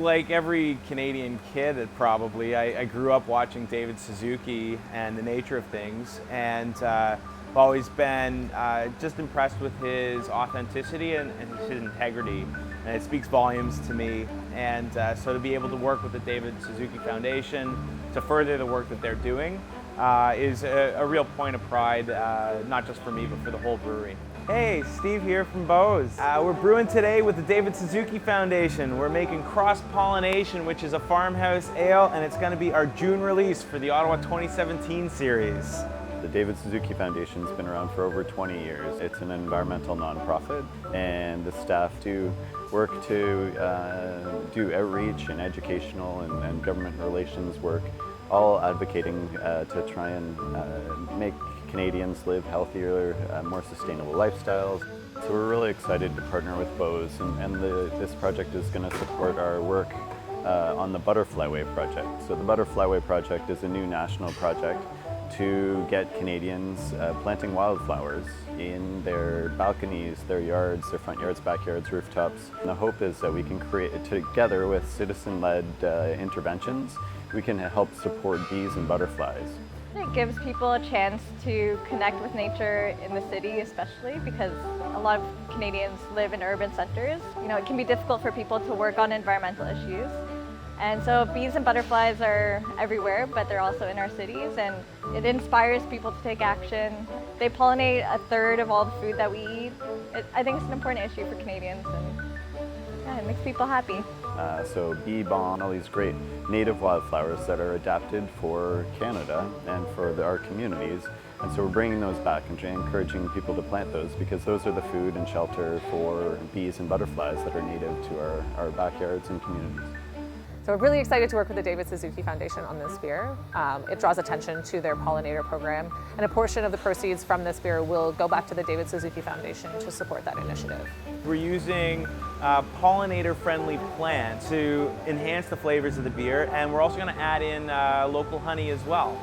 like every Canadian kid, probably, I grew up watching David Suzuki and the nature of things, and I've always been just impressed with his authenticity and his integrity, and it speaks volumes to me. And so to be able to work with the David Suzuki Foundation to further the work that they're doing is a real point of pride, not just for me, but for the whole brewery. Hey, Steve here from Beau's. We're brewing today with the David Suzuki Foundation. We're making Cross Pollination, which is a farmhouse ale, and it's going to be our June release for the Ottawa 2017 series. The David Suzuki Foundation's been around for over 20 years. It's an environmental nonprofit, and the staff do work to do outreach and educational and government relations work, all advocating to try and make Canadians live healthier, more sustainable lifestyles. So we're really excited to partner with Beau's, and this project is going to support our work on the Butterflyway project. So the Butterflyway project is a new national project to get Canadians planting wildflowers in their balconies, their yards, their front yards, backyards, rooftops. And the hope is that we can create, together with citizen-led interventions, we can help support bees and butterflies. It gives people a chance to connect with nature in the city, especially because a lot of Canadians live in urban centers. You know, it can be difficult for people to work on environmental issues. And so bees and butterflies are everywhere, but they're also in our cities, and it inspires people to take action. They pollinate a third of all the food that we eat. I think it's an important issue for Canadians, and yeah, it makes people happy. So bee balm, all these great native wildflowers that are adapted for Canada and for our communities. And so we're bringing those back and encouraging people to plant those, because those are the food and shelter for bees and butterflies that are native to our backyards and communities. So we're really excited to work with the David Suzuki Foundation on this beer. It draws attention to their pollinator program, and a portion of the proceeds from this beer will go back to the David Suzuki Foundation to support that initiative. We're using pollinator-friendly plants to enhance the flavors of the beer, and we're also going to add in local honey as well.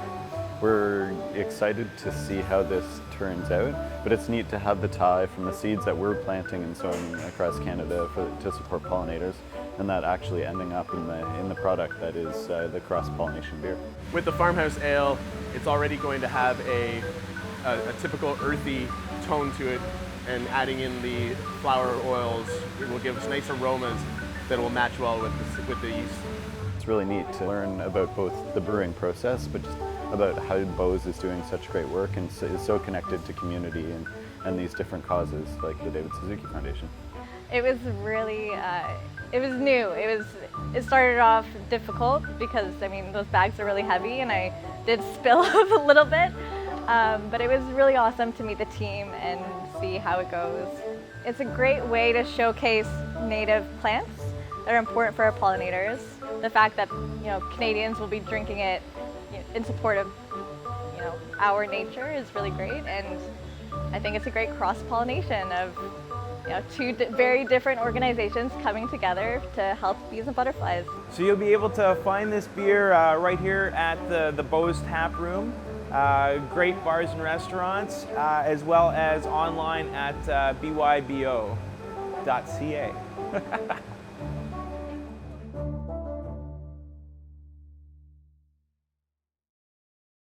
We're excited to see how this turns out, but it's neat to have the tie from the seeds that we're planting and sowing across Canada to support pollinators, and that actually ending up in the product that is the Cross Pollination beer. With the farmhouse ale, it's already going to have a typical earthy tone to it, and adding in the flower oils, it will give us nice aromas that will match well with the yeast. It's really neat to learn about both the brewing process, but just about how Beau's is doing such great work and is so connected to community and these different causes like the David Suzuki Foundation. It was really, it was new. It started off difficult because, I mean, those bags are really heavy and I did spill a little bit, but it was really awesome to meet the team and see how it goes. It's a great way to showcase native plants that are important for our pollinators. The fact that, you know, Canadians will be drinking it in support of, you know, our nature is really great, and I think it's a great cross-pollination of, you know, two very different organizations coming together to help bees and butterflies. So you'll be able to find this beer right here at the Beau's Tap Room, great bars and restaurants, as well as online at bybo.ca.